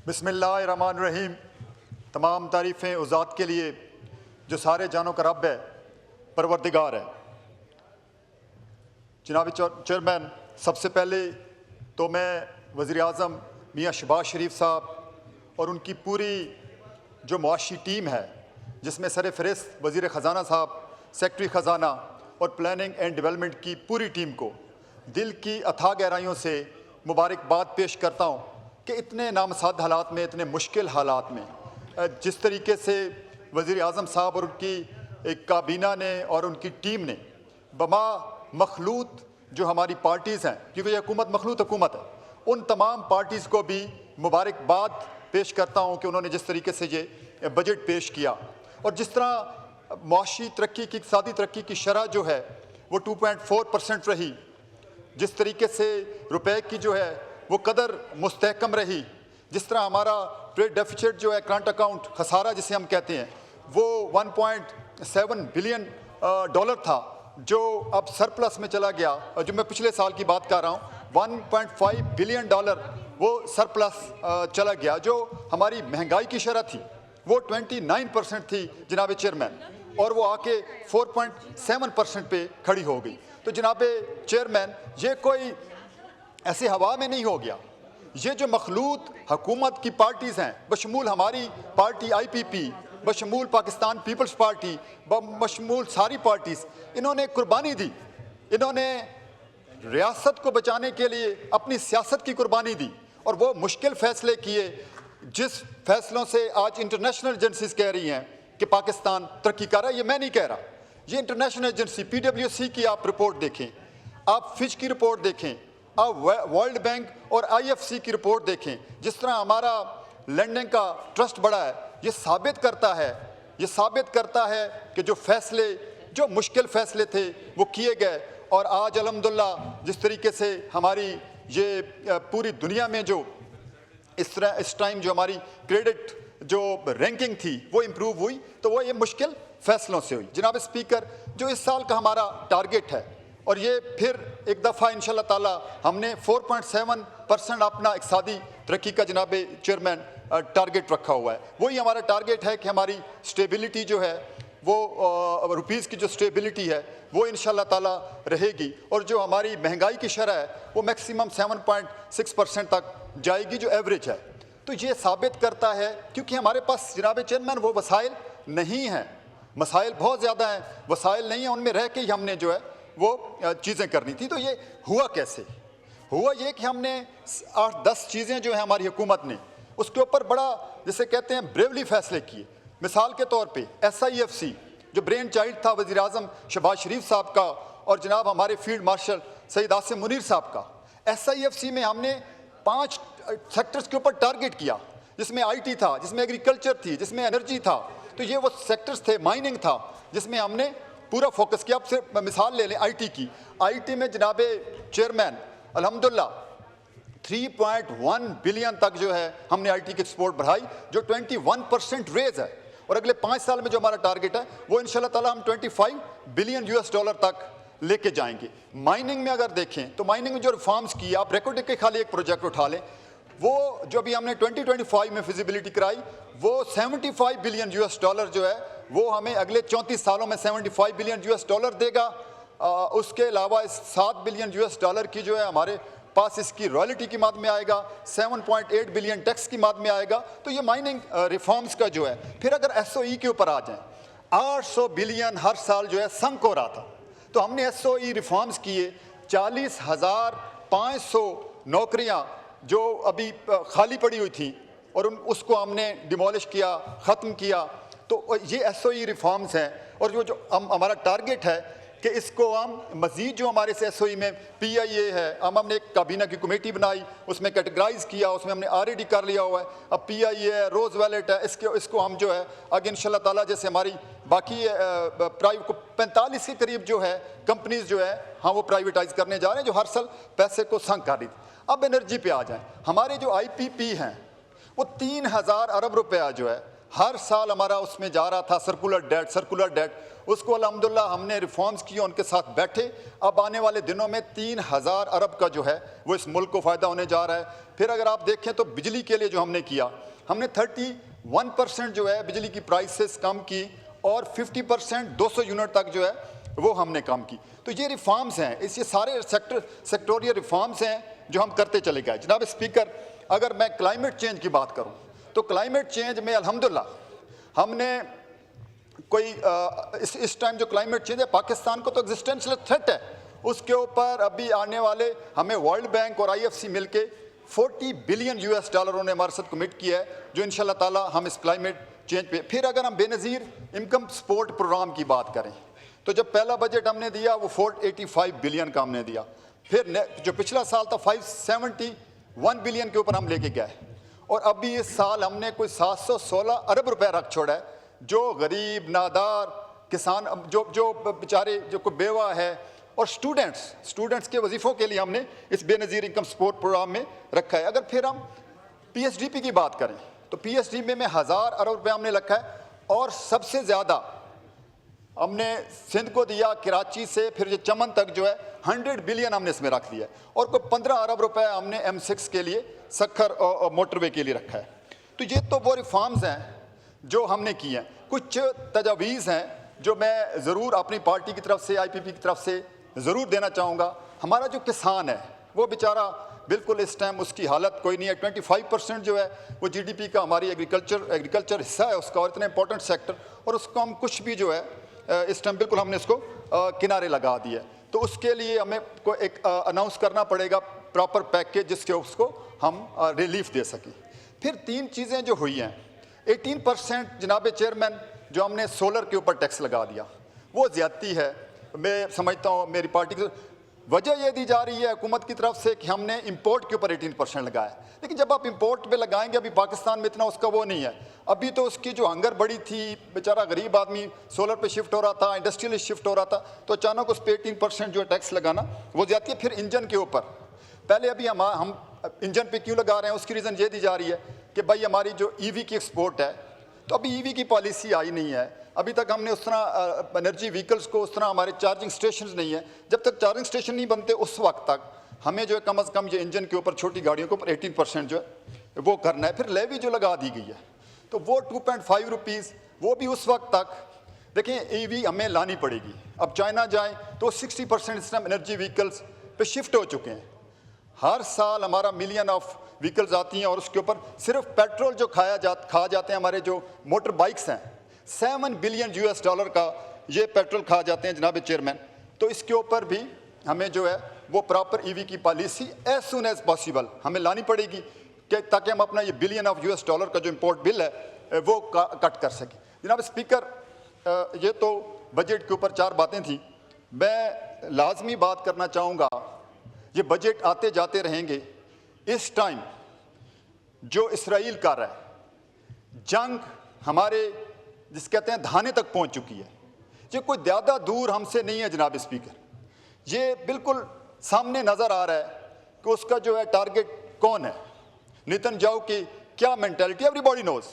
बिस्मिल्लाहिर्रहमानिर्रहीम। तमाम तारीफ़ें उस ज़ात के लिए जो सारे जानों का रब है, परवरदिगार है। जनाब चेयरमैन, सबसे पहले तो मैं वज़ीर आज़म मियाँ शहबाज शरीफ साहब और उनकी पूरी जो मुआशी टीम है, जिसमें सरफ़हरिस्त वज़ीर ख़ज़ाना साहब, सेक्रेटरी ख़ज़ाना और प्लानिंग एंड डेवलपमेंट की पूरी टीम को दिल की अथाह गहराइयों से मुबारकबाद पेश करता हूँ कि इतने नामसाद हालात में, इतने मुश्किल हालात में जिस तरीके से वज़ीर आज़म साहब और उनकी एक काबीना ने और उनकी टीम ने बमा मखलूत जो हमारी पार्टीज़ हैं, क्योंकि ये हुकूमत मखलूत हुकूमत है, उन तमाम पार्टीज़ को भी मुबारकबाद पेश करता हूँ कि उन्होंने जिस तरीके से ये बजट पेश किया और जिस तरह मुआशी तरक्की की, इक़्तिसादी तरक्की की शरह जो है वो 2.4% रही, जिस तरीके से रुपए की जो है वो कदर मुस्तहकम रही, जिस तरह हमारा ट्रेड डेफिसिट जो है, करंट अकाउंट खसारा जिसे हम कहते हैं, वो 1.7 बिलियन डॉलर था जो अब सरप्लस में चला गया, और जो मैं पिछले साल की बात कर रहा हूँ 1.5 बिलियन डॉलर वो सरप्लस चला गया। जो हमारी महंगाई की शरह थी वो 29% थी जनाब चेयरमैन, और वो आके 4.7% पे खड़ी हो गई। तो जनाब चेयरमैन, ये कोई ऐसे हवा में नहीं हो गया। ये जो मखलूत हुकूमत की पार्टीज़ हैं, बशमूल हमारी पार्टी IPP, बशमूल पाकिस्तान पीपल्स पार्टी, बशमूल सारी पार्टीज़, इन्होंने कुर्बानी दी, इन्होंने रियासत को बचाने के लिए अपनी सियासत की कुर्बानी दी और वो मुश्किल फ़ैसले किए, जिस फैसलों से आज इंटरनेशनल एजेंसीज कह रही हैं कि पाकिस्तान तरक्की कर रहा है। ये मैं नहीं कह रहा, ये इंटरनेशनल एजेंसी PwC की आप रिपोर्ट देखें, आप फिच की रिपोर्ट देखें, आप वर्ल्ड बैंक और IFC की रिपोर्ट देखें, जिस तरह हमारा लैंडिंग का ट्रस्ट बढ़ा है, ये साबित करता है कि जो फैसले, जो मुश्किल फ़ैसले थे वो किए गए। और आज अल्हम्दुलिल्लाह जिस तरीके से हमारी ये पूरी दुनिया में जो इस टाइम जो हमारी क्रेडिट जो रैंकिंग थी वो इम्प्रूव हुई, तो वो ये मुश्किल फ़ैसलों से हुई। जनाब स्पीकर, जो इस साल का हमारा टारगेट है, और ये फिर एक दफ़ा इंशाल्लाह ताला हमने 4.7% अपना इक़्तिसादी तरक्की का जनाब चेयरमैन टारगेट रखा हुआ है। वही हमारा टारगेट है कि हमारी स्टेबिलिटी जो है वो रुपीज़ की जो स्टेबिलिटी है वो इंशाल्लाह ताला रहेगी, और जो हमारी महंगाई की शरह है वो मैक्सिमम 7.6% तक जाएगी, जो एवरेज है। तो ये साबित करता है, क्योंकि हमारे पास जनाब चेयरमैन वो वसाइल नहीं हैं, मसाइल बहुत ज़्यादा हैं, वसाइल नहीं हैं, उनमें रह के ही हमने जो है वो चीज़ें करनी थी। तो ये हुआ कैसे? हुआ ये कि हमने 8-10 चीज़ें जो हैं हमारी हुकूमत ने उसके ऊपर बड़ा, जिसे कहते हैं, ब्रेवली फ़ैसले किए। मिसाल के तौर पे SIFC जो ब्रेन चाइल्ड था वज़ीर आज़म शहबाज शरीफ साहब का और जनाब हमारे फील्ड मार्शल सईद आसिम मुनीर साहब का, SIFC में हमने 5 सेक्टर्स के ऊपर टारगेट किया, जिसमें IT था, जिसमें एग्रीकल्चर थी, जिसमें एनर्जी था। तो ये वो सेक्टर्स थे, माइनिंग था, जिसमें हमने पूरा फोकस किया। अब सिर्फ मिसाल ले लें IT की, IT में जनाब चेयरमैन अल्हम्दुलिल्लाह 3.1 बिलियन तक जो है हमने IT की एक्सपोर्ट बढ़ाई, जो 21% रेज है, और अगले 5 साल में जो हमारा टारगेट है वो इंशाल्लाह ताला हम 25 बिलियन US डॉलर तक लेके जाएंगे। माइनिंग में अगर देखें तो माइनिंग में जो रिफॉर्म्स किए, आप रेकॉर्ड के खाली एक प्रोजेक्ट उठा लें, वो जो अभी हमने 2025 में फिजिबिलिटी कराई, वो 75 बिलियन US डॉलर जो है वो हमें अगले 34 सालों में 75 बिलियन US डॉलर देगा। उसके अलावा इस 7 बिलियन US डॉलर की जो है हमारे पास इसकी रॉयल्टी की मद में आएगा, 7.8 बिलियन टैक्स की मद में आएगा। तो ये माइनिंग रिफॉर्म्स का जो है। फिर अगर SOE के ऊपर आ जाएं, 800 बिलियन हर साल जो है संक हो रहा था, तो हमने SOE रिफॉर्म्स किए, 40,500 नौकरियां जो अभी खाली पड़ी हुई थी और उसको हमने डिमोलिश किया, ख़त्म किया। तो ये SOE रिफॉर्म्स हैं, और जो हमारा टारगेट है कि इसको हम मज़ीद जो हमारे से SOE में PIA है, हमने एक काबीना की कमेटी बनाई, उसमें कैटेगराइज किया, उसमें हमने RAD कर लिया हुआ है। अब PIA है, रोज़ वैलेट है, इसको हम जो है आगे इंशाल्लाह ताला, जैसे हमारी बाकी प्राइवेट को 45 के करीब जो है कंपनीज जो है हाँ वो प्राइवेटाइज करने जा रहे हैं, जो हर साल पैसे को संक कर रही थी। अब एनर्जी पे आ जाएं, हमारे जो IPP हैं वो 3000 अरब रुपया जो है हर साल हमारा उसमें जा रहा था सर्कुलर डेट, उसको अल्हम्दुलिल्लाह हमने रिफॉर्म्स किए, उनके साथ बैठे। अब आने वाले दिनों में 3000 अरब का जो है वो इस मुल्क को फ़ायदा होने जा रहा है। फिर अगर आप देखें तो बिजली के लिए जो हमने किया, हमने 31% जो है बिजली की प्राइसेस कम की और 50% 200 यूनिट तक जो है वो हमने कम की। तो ये रिफॉर्म्स हैं, इस ये सारे सेक्टोरियल रिफॉर्म्स हैं जो हम करते चले गए। जनाब स्पीकर, अगर मैं क्लाइमेट चेंज की बात करूं तो क्लाइमेट चेंज में अल्हम्दुलिल्लाह हमने कोई इस टाइम जो क्लाइमेट चेंज है पाकिस्तान को तो एग्जिस्टेंशियल थ्रेट है, उसके ऊपर अभी आने वाले हमें वर्ल्ड बैंक और IFC मिलके 40 बिलियन US डॉलर ने हमारे साथ कमिट किया है, जो इंशाल्लाह ताला हम इस क्लाइमेट चेंज पे। फिर अगर हम बेनज़ीर इनकम सपोर्ट प्रोग्राम की बात करें तो जब पहला बजट हमने दिया वो 485 बिलियन का हमने दिया। फिर जो पिछला साल था 571 बिलियन के ऊपर हम लेके गए, और अभी इस साल हमने कोई 716 अरब रुपए रख छोड़ा है, जो गरीब नादार किसान जो बेचारे जो कोई बेवा है और स्टूडेंट्स के वजीफ़ों के लिए हमने इस बेनज़ीर इनकम सपोर्ट प्रोग्राम में रखा है। अगर फिर हम PSDP की बात करें तो PSDP में 1000 अरब रुपये हमने रखा है, और सबसे ज़्यादा हमने सिंध को दिया, कराची से फिर ये चमन तक जो है 100 बिलियन हमने इसमें रख दिया, और कोई 15 अरब रुपए हमने M6 के लिए सखर और मोटरवे के लिए रखा है। तो ये तो वो रिफॉर्म्स हैं जो हमने की हैं। कुछ तजावीज़ हैं जो मैं ज़रूर अपनी पार्टी की तरफ से, IPP की तरफ से ज़रूर देना चाहूँगा। हमारा जो किसान है वो बेचारा बिल्कुल इस टाइम उसकी हालत कोई नहीं है। 25% जो है वो GDP का हमारी एग्रीकल्चर हिस्सा है उसका, और इतना इंपॉर्टेंट सेक्टर, और उसको हम कुछ भी जो है इस टाइम बिल्कुल हमने इसको किनारे लगा दिया। तो उसके लिए हमें को एक अनाउंस करना पड़ेगा प्रॉपर पैकेज जिसके उसको हम रिलीफ दे सकें। फिर 3 चीज़ें जो हुई हैं, 18% जनाब चेयरमैन जो हमने सोलर के ऊपर टैक्स लगा दिया, वो ज़्यादती है। मैं समझता हूँ मेरी पार्टी की वजह ये दी जा रही है हुकूमत की तरफ से कि हमने इंपोर्ट के ऊपर 18% लगाया, लेकिन जब आप इंपोर्ट पे लगाएंगे, अभी पाकिस्तान में इतना उसका वो नहीं है। अभी तो उसकी जो हंगर बड़ी थी, बेचारा गरीब आदमी सोलर पे शिफ्ट हो रहा था, इंडस्ट्रियलिस्ट शिफ्ट हो रहा था, तो अचानक उस पर 18% जो है टैक्स लगाना वो ज़्यादती है। फिर इंजन के ऊपर पहले अभी हम इंजन पे क्यों लगा रहे हैं, उसकी रीज़न ये दी जा रही है कि भाई हमारी जो EV की एक्सपोर्ट है, तो अभी EV की पॉलिसी आई नहीं है, अभी तक हमने उस तरह एनर्जी व्हीकल्स को उस तरह हमारे चार्जिंग स्टेशन नहीं है। जब तक चार्जिंग स्टेशन नहीं बनते उस वक्त तक हमें जो है कम अज़ कम ये इंजन के ऊपर, छोटी गाड़ियों के ऊपर 18% जो है वो करना है। फिर लेवी जो लगा दी गई है तो वो 2.5 रुपीज़, वो भी उस वक्त तक देखें EV हमें लानी पड़ेगी। अब चाइना जाएँ तो 60% इस टाइम एनर्जी व्हीकल्स पे शिफ्ट हो चुके हैं। हर साल हमारा मिलियन ऑफ व्हीकल्स आती हैं, और उसके ऊपर सिर्फ पेट्रोल जो खा जाते हैं हमारे जो मोटर बाइक्स हैं, 7 बिलियन US डॉलर का ये पेट्रोल खा जाते हैं जनाब चेयरमैन। तो इसके ऊपर भी हमें जो है वो प्रॉपर EV की policy as soon as possible हमें लानी पड़ेगी, ताकि हम अपना ये बिलियन ऑफ US डॉलर का जो इम्पोर्ट बिल है वो कट कर सकें। जनाब स्पीकर, ये तो बजट के ऊपर 4 बातें थी। मैं लाजमी बात करना चाहूँगा, ये बजट आते जाते रहेंगे। इस टाइम जो इसराइल कर रहा है, जंग हमारे जिस कहते हैं धाने तक पहुंच चुकी है। ये कोई ज़्यादा दूर हमसे नहीं है जनाब स्पीकर, ये बिल्कुल सामने नज़र आ रहा है कि उसका जो है टारगेट कौन है, नेतन्याहू की क्या मेंटालिटी, एवरीबॉडी नोज।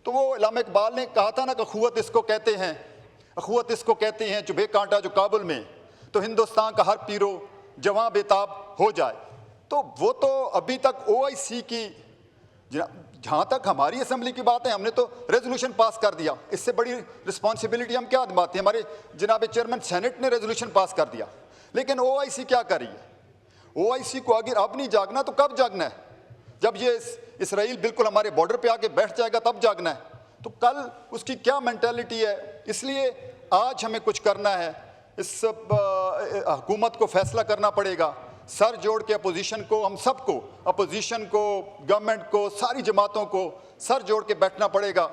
तो वो इल्लामा इकबाल ने कहा था ना कि अखुवत इसको कहते हैं चुभे कांटा जो काबुल में, तो हिंदुस्तान का हर पीरो जवां बेताब हो जाए। तो वो तो अभी तक OIC की, जहाँ तक हमारी असेंबली की बात है, हमने तो रेजोल्यूशन पास कर दिया। इससे बड़ी रिस्पॉन्सिबिलिटी हम क्या निभाते हैं? हमारे जनाब चेयरमैन सेनेट ने रेजोल्यूशन पास कर दिया, लेकिन OIC क्या कर रही है? OIC को अगर अब नहीं जागना तो कब जागना है? जब ये इसराइल बिल्कुल हमारे बॉर्डर पे आके बैठ जाएगा तब जागना है। तो कल उसकी क्या मेंटालिटी है? इसलिए आज हमें कुछ करना है, इस हुकूमत को फैसला करना पड़ेगा, सर जोड़ के अपोजिशन को, हम सबको, अपोजिशन को, गवर्नमेंट को, सारी जमातों को सर जोड़ के बैठना पड़ेगा।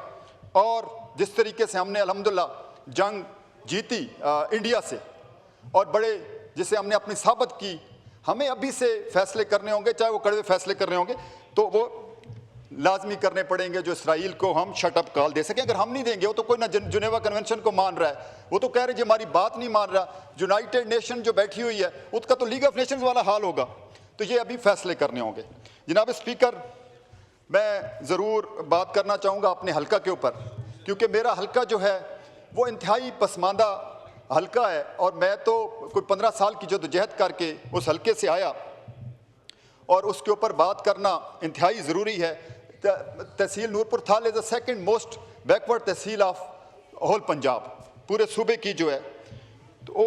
और जिस तरीके से हमने अल्हम्दुलिल्लाह जंग जीती इंडिया से, और बड़े जिसे हमने अपनी साबित की, हमें अभी से फैसले करने होंगे, चाहे वो कड़वे फैसले करने होंगे, तो वो लाजमी करने पड़ेंगे जो इसराइल को हम शट अप कॉल दे सकें। अगर हम नहीं देंगे, वो तो कोई ना जुनेवा कन्वेंशन को मान रहा है, वो तो कह रहे जी हमारी बात नहीं मान रहा। यूनाइटेड नेशन जो बैठी हुई है उसका तो लीग ऑफ नेशंस वाला हाल होगा। तो ये अभी फैसले करने होंगे। जनाब स्पीकर, मैं ज़रूर बात करना चाहूँगा अपने हलका के ऊपर, क्योंकि मेरा हलका जो है वो इंतहाई पसमानदा हलका है और मैं तो कोई 15 साल की जद्दोजहद करके उस हलके से आया और उसके ऊपर बात करना इंतहाई ज़रूरी है। Tehsil Noorpur Thal is the second most backward tehsil of whole Punjab, पूरे सूबे की जो है। तो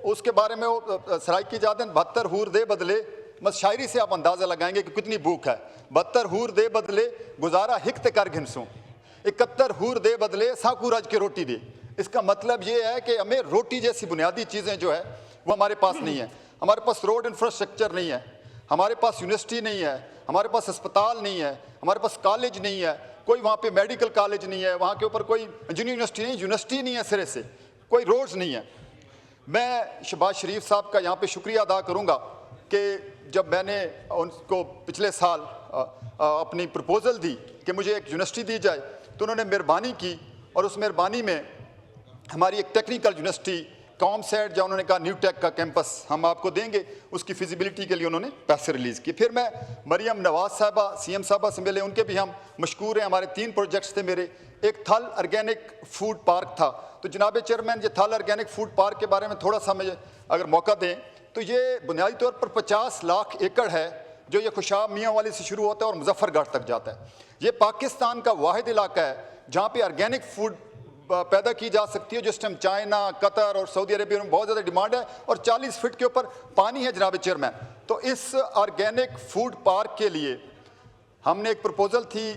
उसके बारे में वो सराइकी जादन 72 हूर दे बदले, बस शायरी से आप अंदाज़ा लगाएंगे कि कितनी भूख है। 72 हूर दे बदले गुजारा हिकत कर घिनसूँ, 71 हूर दे बदले साकू राज के रोटी दे। इसका मतलब ये है कि हमें रोटी जैसी बुनियादी चीज़ें जो है वो हमारे पास नहीं है। हमारे पास रोड इंफ्रास्ट्रक्चर नहीं है, हमारे पास यूनिवर्सिटी नहीं है, हमारे पास अस्पताल नहीं है, हमारे पास कॉलेज नहीं है, कोई वहाँ पे मेडिकल कॉलेज नहीं है, वहाँ के ऊपर कोई इंजीनियरिंग यूनिवर्सिटी नहीं है सिरे से, कोई रोड्स नहीं है। मैं शहबाज शरीफ साहब का यहाँ पे शुक्रिया अदा करूँगा कि जब मैंने उनको पिछले साल अपनी प्रपोज़ल दी कि मुझे एक यूनिवर्सिटी दी जाए, तो उन्होंने मेहरबानी की और उस मेहरबानी में हमारी एक टेक्निकल यूनिवर्सिटी कॉम सेट, जहाँ उन्होंने कहा न्यू टेक का कैंपस हम आपको देंगे, उसकी फिजिबिलिटी के लिए उन्होंने पैसे रिलीज़ किए। फिर मैं मरियम नवाज साहबा सीएम साहबा से मिले, उनके भी हम मशकूर हैं। हमारे 3 प्रोजेक्ट्स थे मेरे। एक थल ऑर्गेनिक फूड पार्क था। तो जनाब चेयरमैन, ये थल ऑर्गेनिक फूड पार्क के बारे में थोड़ा सा मुझे अगर मौका दें तो ये बुनियादी तौर पर 50 लाख एकड़ है जो ये खुशाब मियाँ वाली से शुरू होता है और मुजफ्फरगढ़ तक जाता है। ये पाकिस्तान का वाहिद इलाका है जहाँ पे ऑर्गेनिक फूड पैदा की जा सकती है, जिस टाइम चाइना, कतर और सऊदी अरेबिया में बहुत ज़्यादा डिमांड है और 40 फीट के ऊपर पानी है जनाब चेयरमैन। तो इस ऑर्गेनिक फूड पार्क के लिए हमने एक प्रपोज़ल थी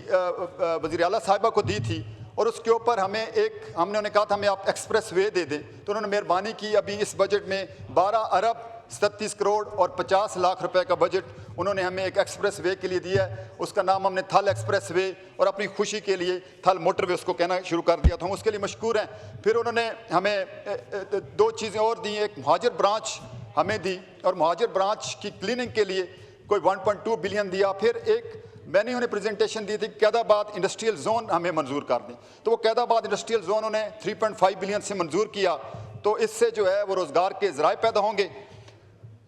वज़ीर आला साहिबा को दी थी और उसके ऊपर हमने उन्हें कहा था हमें आप एक्सप्रेस वे दे दें। तो उन्होंने मेहरबानी की, अभी इस बजट में 12 अरब 37 करोड़ और 50 लाख रुपए का बजट उन्होंने हमें एक एक्सप्रेस वे के लिए दिया है। उसका नाम हमने थल एक्सप्रेस वे और अपनी खुशी के लिए थल मोटरवे उसको कहना शुरू कर दिया। तो हम उसके लिए मशकूर हैं। फिर उन्होंने हमें 2 चीज़ें और दी। एक मुहाजिर ब्रांच हमें दी और मुहाजिर ब्रांच की क्लीनिंग के लिए कोई 1.2 बिलियन दिया। फिर एक मैंने उन्हें प्रेजेंटेशन दी थी कैदाबाद इंडस्ट्रियल जोन हमें मंजूर कर दी, तो वो कैदाबाद इंडस्ट्रियल जोन उन्हें 3.5 बिलियन से मंजूर किया। तो इससे जो है वो रोज़गार के ज़राए पैदा होंगे।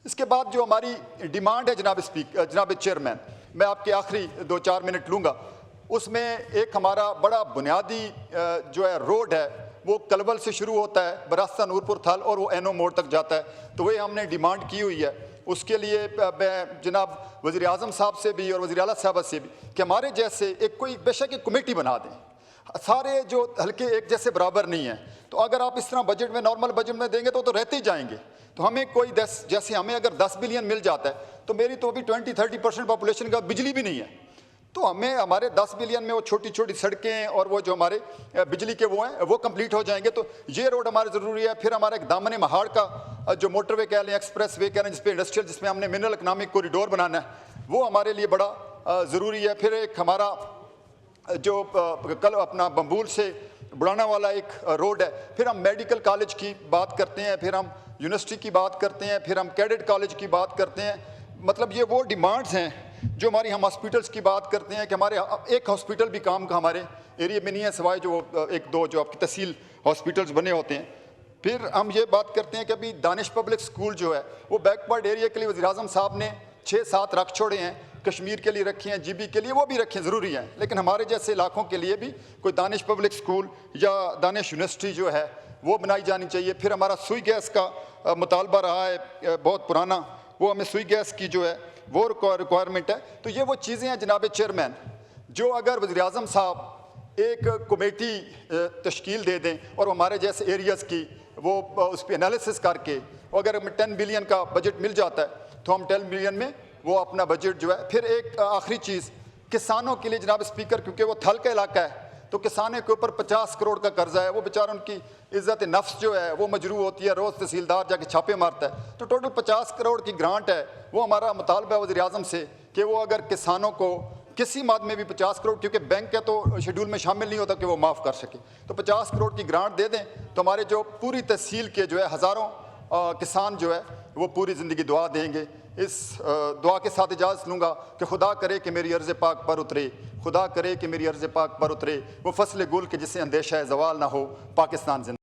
इसके बाद जो हमारी डिमांड है जनाब चेयरमैन, मैं आपके आखिरी 2-4 मिनट लूँगा। उसमें एक हमारा बड़ा बुनियादी जो है रोड है वो कलवल से शुरू होता है बरास्ता नूरपुर थल और वो एनो मोड़ तक जाता है। तो वही हमने डिमांड की हुई है। उसके लिए मैं जनाब वज़ीर आज़म साहब से भी और वज़ीर आला साहब से भी कि हमारे जैसे एक कोई बेशक एक कमेटी बना दें। सारे जो हल्के एक जैसे बराबर नहीं हैं, तो अगर आप इस तरह बजट में नॉर्मल बजट में देंगे तो रहते ही जाएंगे। तो हमें कोई 10 जैसे हमें अगर 10 बिलियन मिल जाता है तो मेरी तो अभी 20-30% पॉपुलेशन का बिजली भी नहीं है। तो हमें हमारे 10 बिलियन में वो छोटी छोटी सड़कें और वो जो हमारे बिजली के वो हैं वो कंप्लीट हो जाएंगे। तो ये रोड हमारे ज़रूरी है। फिर हमारा एक दामन महाड़ का जो मोटरवे कह लें, एक्सप्रेस वे कह लें, जिसपे इंडस्ट्रियल, जिसमें हमने मिनरल इकनॉमिक कॉरिडोर बनाना है, वो हमारे लिए बड़ा ज़रूरी है। फिर एक हमारा जो कल अपना बम्बूल से बुढ़ाना वाला एक रोड है। फिर हम मेडिकल कॉलेज की बात करते हैं, फिर हम यूनिवर्सिटी की बात करते हैं, फिर हम कैडेट कॉलेज की बात करते हैं। मतलब ये वो डिमांड्स हैं जो हमारी, हम हॉस्पिटल्स की बात करते हैं कि हमारे एक हॉस्पिटल भी काम का हमारे एरिया में नहीं है सिवाय जो 1-2 जो आपकी तहसील हॉस्पिटल्स बने होते हैं। फिर हम ये बात करते हैं कि अभी दानिश पब्लिक स्कूल जो है वो बैकवर्ड एरिया के लिए वज़ीर आज़म साहब ने 6-7 रख छोड़े हैं, कश्मीर के लिए रखे हैं, जीबी के लिए वो भी रखे ज़रूरी हैं, लेकिन हमारे जैसे इलाकों के लिए भी कोई दानिश पब्लिक स्कूल या दानिश यूनिवर्सिटी जो है वो बनाई जानी चाहिए। फिर हमारा सुई गैस का मुतालबा रहा है बहुत पुराना, वो हमें सुई गैस की जो है वो रिक्वायरमेंट है। तो ये वो चीज़ें हैं जनाब चेयरमैन जो अगर वज़ीर आज़म साहब एक कमेटी तश्कील दे दें और हमारे जैसे एरियाज़ की वो उस पर एनालिसिस करके, अगर हमें 10 बिलियन का बजट मिल जाता है तो हम 10 बिलियन में वो अपना बजट जो है। फिर एक आखिरी चीज़ किसानों के लिए जनाब स्पीकर, क्योंकि वो थल का इलाका है तो किसानों के ऊपर 50 करोड़ का कर्जा है। वो बेचारा, उनकी इज़्ज़त नफ्स जो है वो मजरू होती है, रोज़ तहसीलदार जाके छापे मारता है। तो टोटल 50 करोड़ की ग्रांट है। वो हमारा मुतालबा है वज़ीर आज़म से कि वो अगर किसानों को किसी मद में भी 50 करोड़, क्योंकि बैंक है तो शेड्यूल में शामिल नहीं होता कि वो माफ़ कर सके, तो 50 करोड़ की ग्रांट दे दें तो हमारे जो पूरी तहसील के जो है हज़ारों किसान जो है वो पूरी ज़िंदगी दुआ देंगे। इस दुआ के साथ इजाज़त लूँगा कि खुदा करे कि मेरी अर्ज़ पाक पर उतरे, खुदा करे कि मेरी अर्ज़ पाक पर उतरे वो फसल गुल के जिससे अंदेशा ज़वाल ना हो, पाकिस्तान जिंदा।